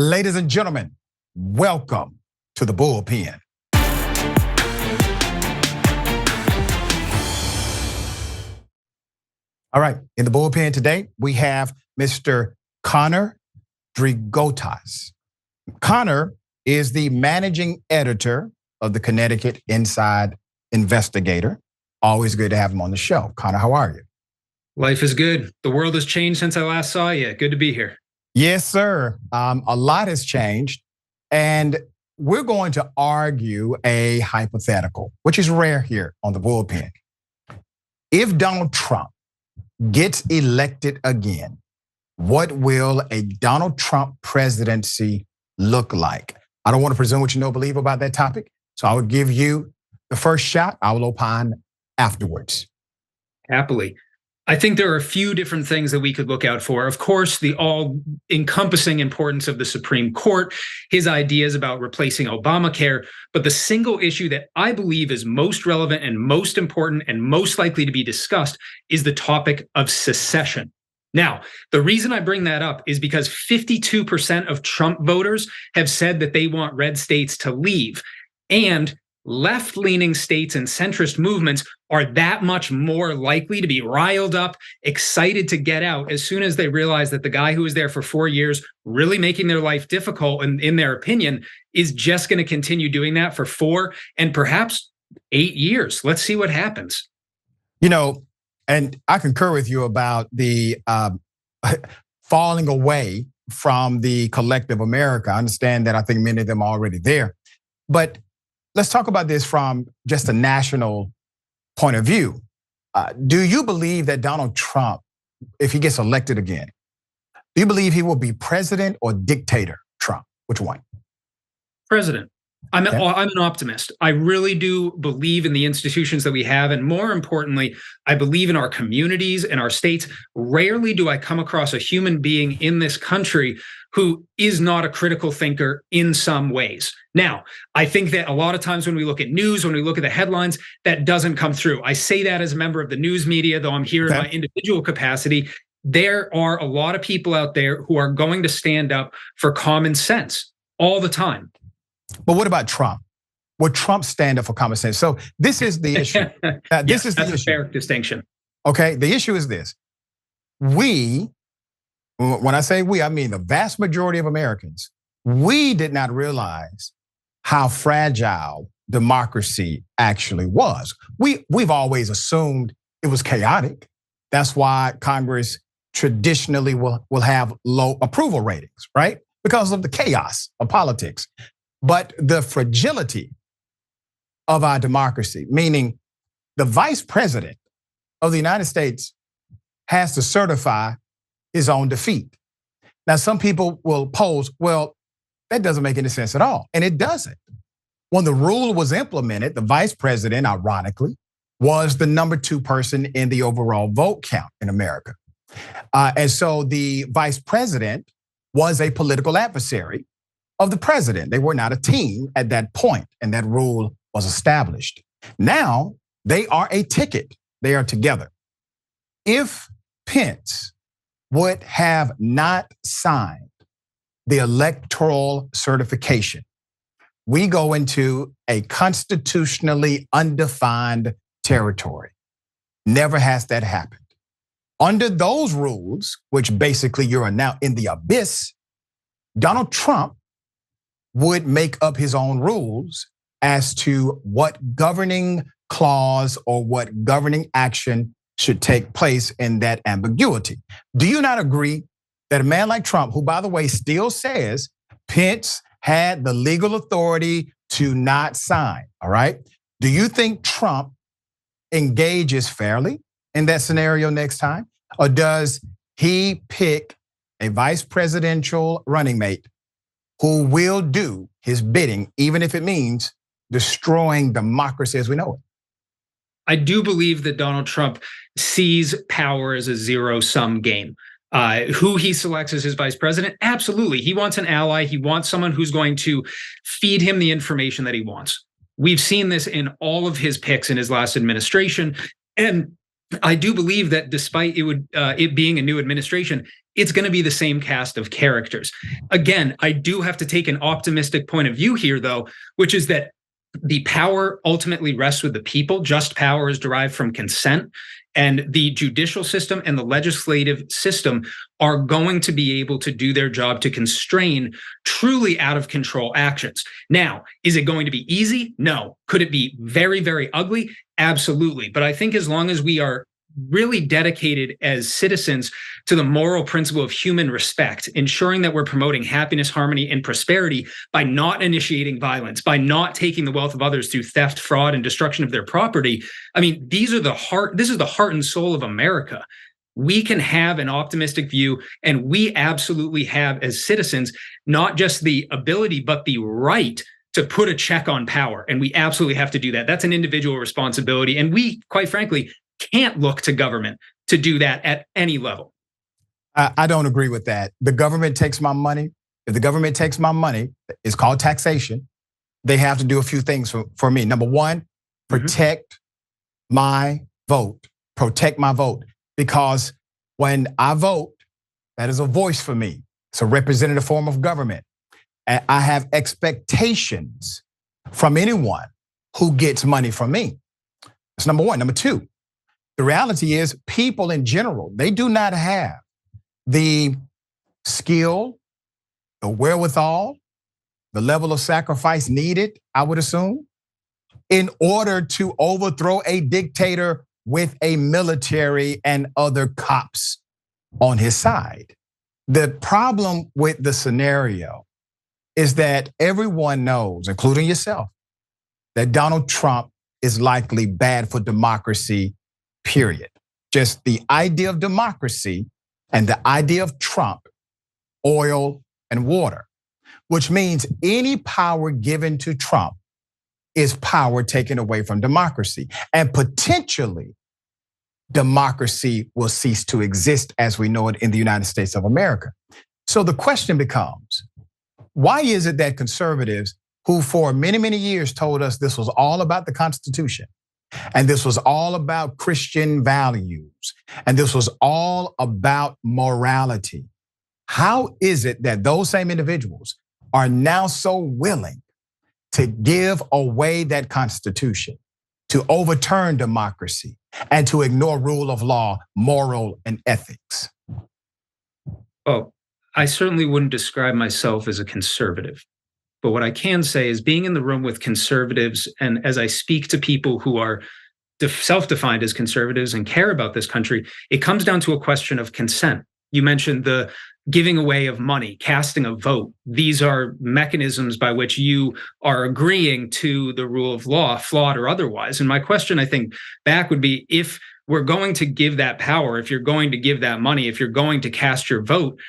Ladies and gentlemen, welcome to the Bullpen. All right, in the Bullpen today, we have Mr. Connor Drigotas. Connor is the managing editor of the Connecticut Inside Investigator. Always good to have him on the show. Connor, how are you? Life is good. The world has changed since I last saw you. Good to be here. Yes, sir. A lot has changed. And we're going to argue a hypothetical, which is rare here on the Bullpen. If Donald Trump gets elected again, what will a Donald Trump presidency look like? I don't want to presume what you know, believe about that topic. So I would give you the first shot. I will opine afterwards. Happily. I think there are a few different things that we could look out for. Of course, the all-encompassing importance of the Supreme Court, his ideas about replacing Obamacare, but the single issue that I believe is most relevant and most important and most likely to be discussed is the topic of secession. Now, the reason I bring that up is because 52% of Trump voters have said that they want red states to leave, and left-leaning states and centrist movements are that much more likely to be riled up, excited to get out as soon as they realize that the guy who was there for 4 years, really making their life difficult, and in their opinion, is just going to continue doing that for 4 and perhaps 8 years. Let's see what happens. You know, and I concur with you about the falling away from the collective America. I understand that. I think many of them are already there. But let's talk about this from just a national point of view. Do you believe that Donald Trump, if he gets elected again, do you believe he will be president or dictator Trump? Which one? President. I'm an optimist. I really do believe in the institutions that we have. And more importantly, I believe in our communities and our states. Rarely do I come across a human being in this country who is not a critical thinker in some ways. Now, I think that a lot of times when we look at news, when we look at the headlines, that doesn't come through. I say that as a member of the news media, though I'm here in my individual capacity. There are a lot of people out there who are going to stand up for common sense all the time. But what about Trump? Would Trump stand up for common sense? So this is the issue. This is a fair distinction. Okay, the issue is this. When I say we, I mean the vast majority of Americans, we did not realize how fragile democracy actually was. We've always assumed it was chaotic. That's why Congress traditionally will have low approval ratings, right? Because of the chaos of politics. But the fragility of our democracy, meaning the vice president of the United States has to certify his own defeat. Now, some people will pose, well, that doesn't make any sense at all. And it doesn't. When the rule was implemented, the vice president, ironically, was the number 2 person in the overall vote count in America. And so the vice president was a political adversary of the president. They were not a team at that point, and that rule was established. Now, they are a ticket. They are together. If Pence would have not signed the electoral certification, we go into a constitutionally undefined territory. Never has that happened. Under those rules, which basically you're now in the abyss, Donald Trump would make up his own rules as to what governing clause or what governing action should take place in that ambiguity. Do you not agree that a man like Trump, who by the way still says Pence had the legal authority to not sign, all right? Do you think Trump engages fairly in that scenario next time? Or does he pick a vice presidential running mate who will do his bidding, even if it means destroying democracy as we know it? I do believe that Donald Trump sees power as a zero-sum game. Who he selects as his vice president, absolutely. He wants an ally. He wants someone who's going to feed him the information that he wants. We've seen this in all of his picks in his last administration. And I do believe that despite it being a new administration, it's going to be the same cast of characters. Again, I do have to take an optimistic point of view here, though, which is that the power ultimately rests with the people. Just power is derived from consent. And the judicial system and the legislative system are going to be able to do their job to constrain truly out of control actions. Now, is it going to be easy? No. Could it be very, very ugly? Absolutely. But I think as long as we are really dedicated as citizens to the moral principle of human respect, ensuring that we're promoting happiness, harmony, and prosperity by not initiating violence, by not taking the wealth of others through theft, fraud, and destruction of their property. I mean, this is the heart and soul of America. We can have an optimistic view, and we absolutely have, as citizens, not just the ability, but the right to put a check on power. And we absolutely have to do that. That's an individual responsibility. And we, quite frankly, can't look to government to do that at any level. I don't agree with that. The government takes my money. If the government takes my money, it's called taxation. They have to do a few things for me. Number one, protect my vote. Protect my vote. Because when I vote, that is a voice for me. It's a representative form of government. And I have expectations from anyone who gets money from me. That's number one. Number two, the reality is people in general, they do not have the skill, the wherewithal, the level of sacrifice needed, I would assume, in order to overthrow a dictator with a military and other cops on his side. The problem with the scenario is that everyone knows, including yourself, that Donald Trump is likely bad for democracy, period. Just the idea of democracy and the idea of Trump, oil and water, which means any power given to Trump is power taken away from democracy. And potentially, democracy will cease to exist as we know it in the United States of America. So the question becomes, why is it that conservatives who for many, many years told us this was all about the Constitution, and this was all about Christian values, and this was all about morality, how is it that those same individuals are now so willing to give away that Constitution, to overturn democracy, and to ignore rule of law, moral, and ethics? Well, I certainly wouldn't describe myself as a conservative. But what I can say is being in the room with conservatives, and as I speak to people who are self-defined as conservatives and care about this country, it comes down to a question of consent. You mentioned the giving away of money, casting a vote. These are mechanisms by which you are agreeing to the rule of law, flawed or otherwise. And my question, I think, back would be, if we're going to give that power, if you're going to give that money, if you're going to cast your vote,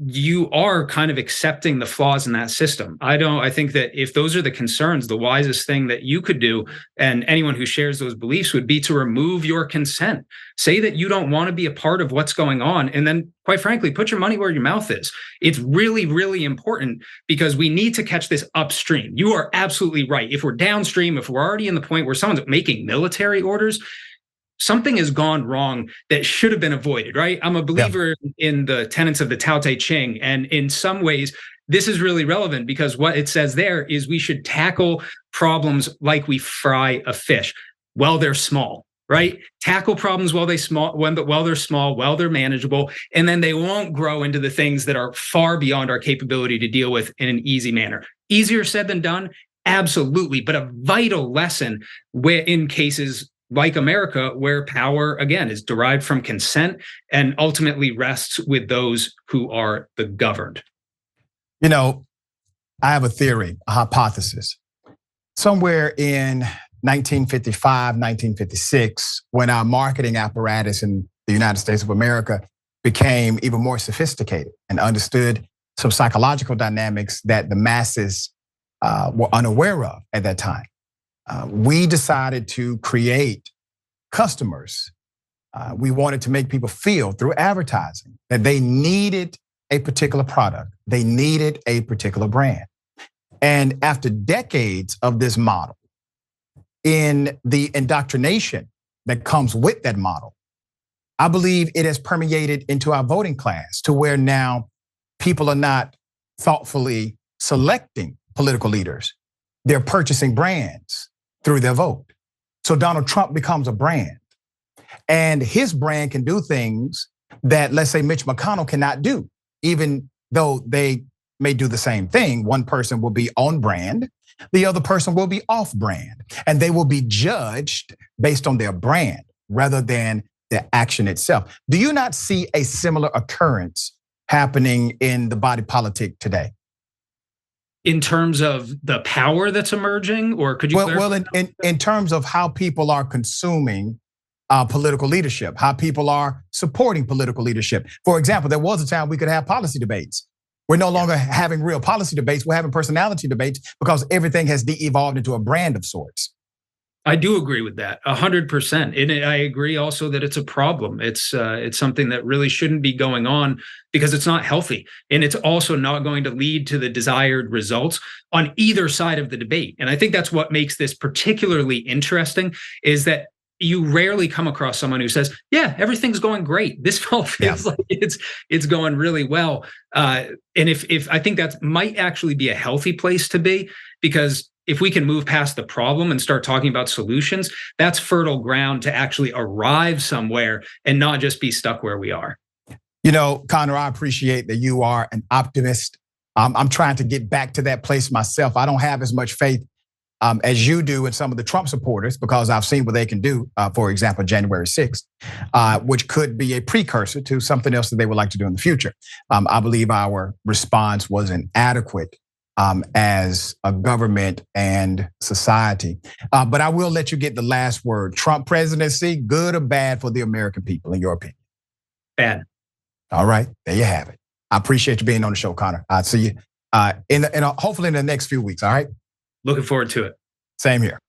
you are kind of accepting the flaws in that system. I think that if those are the concerns, the wisest thing that you could do, and anyone who shares those beliefs, would be to remove your consent. Say that you don't want to be a part of what's going on. And then, quite frankly, put your money where your mouth is. It's really, really important, because we need to catch this upstream. You are absolutely right. If we're downstream, if we're already in the point where someone's making military orders, something has gone wrong that should have been avoided, right? I'm a believer in the tenets of the Tao Te Ching. And in some ways, this is really relevant, because what it says there is we should tackle problems like we fry a fish while they're small, right? Tackle problems while they're small, while they're manageable, and then they won't grow into the things that are far beyond our capability to deal with in an easy manner. Easier said than done, absolutely, but a vital lesson where in cases like America, where power, again, is derived from consent and ultimately rests with those who are the governed. You know, I have a theory, a hypothesis. Somewhere in 1955, 1956, when our marketing apparatus in the United States of America became even more sophisticated and understood some psychological dynamics that the masses were unaware of at that time, we decided to create customers. We wanted to make people feel through advertising that they needed a particular product. They needed a particular brand. And after decades of this model, in the indoctrination that comes with that model, I believe it has permeated into our voting class to where now people are not thoughtfully selecting political leaders. They're purchasing brands through their vote. So Donald Trump becomes a brand. And his brand can do things that, let's say, Mitch McConnell cannot do, even though they may do the same thing. One person will be on brand, the other person will be off brand, and they will be judged based on their brand rather than the action itself. Do you not see a similar occurrence happening in the body politic today? In terms of the power that's emerging, or could you clarify? Well, in terms of how people are consuming political leadership, how people are supporting political leadership. For example, there was a time we could have policy debates. We're no longer having real policy debates. We're having personality debates because everything has de-evolved into a brand of sorts. I do agree with that 100%. And I agree also that it's a problem. It's something that really shouldn't be going on because it's not healthy. And it's also not going to lead to the desired results on either side of the debate. And I think that's what makes this particularly interesting is that you rarely come across someone who says, yeah, everything's going great. This feels like it's going really well. And if I think that might actually be a healthy place to be, because if we can move past the problem and start talking about solutions, that's fertile ground to actually arrive somewhere and not just be stuck where we are. You know, Connor, I appreciate that you are an optimist. I'm trying to get back to that place myself. I don't have as much faith as you do in some of the Trump supporters because I've seen what they can do, for example, January 6th, which could be a precursor to something else that they would like to do in the future. I believe our response was inadequate as a government and society. But I will let you get the last word. Trump presidency, good or bad for the American people, in your opinion? Bad. All right, there you have it. I appreciate you being on the show, Connor. I'll see you hopefully in the next few weeks, all right? Looking forward to it. Same here.